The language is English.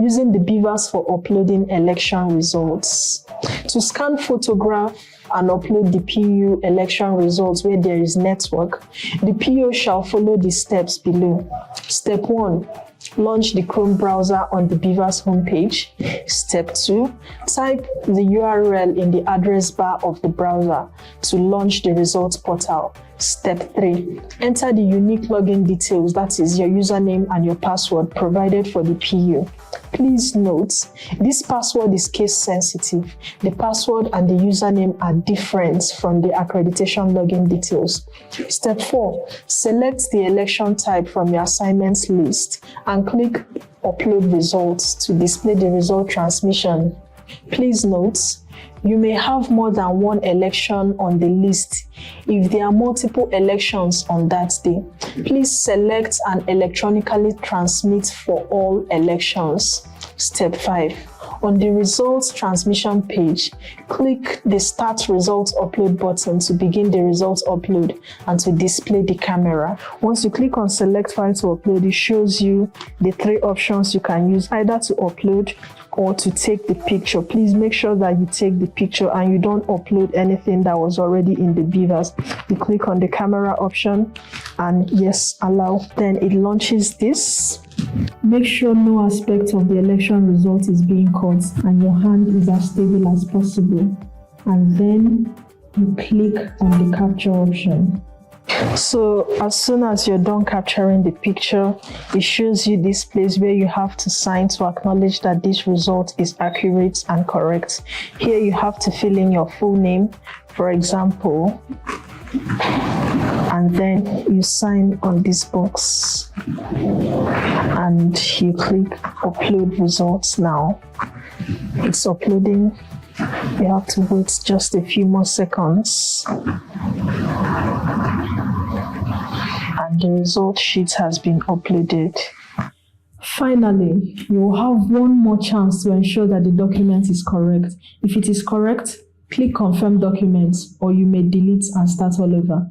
Using the BVAS for uploading election results. To scan, photograph, and upload the PU election results where there is network, the PO shall follow the steps below. Step 1. Launch the Chrome browser on the BVAS homepage. Step 2. Type the URL in the address bar of the browser to launch the results portal. Step 3. Enter the unique login details, that is your username and your password provided for the PU. Please note, this password is case sensitive. The password and the username are different from the accreditation login details. Step 4. Select the election type from your assignments list and click Upload Results to display the result transmission. Please note, you may have more than one election on the list. If there are multiple elections on that day, please select and electronically transmit for all elections. Step 5. On the results transmission page, click the Start Results Upload button to begin the results upload and to display the camera. Once you click on Select File to Upload, it shows you the 3 options you can use, either to upload or to take the picture. Please make sure that you take the picture and you don't upload anything that was already in the BVAS. You click on the camera option and yes, allow. Then it launches this. Make sure no aspect of the election result is being cut and your hand is as stable as possible. And then you click on the capture option. So as soon as you're done capturing the picture, it shows you this place where you have to sign to acknowledge that this result is accurate and correct. Here you have to fill in your full name, for example, and then you sign on this box and you click Upload Results now. It's uploading. You have to wait just a few more seconds. And the result sheet has been uploaded. Finally, you will have one more chance to ensure that the document is correct. If it is correct, click Confirm Document, or you may delete and start all over.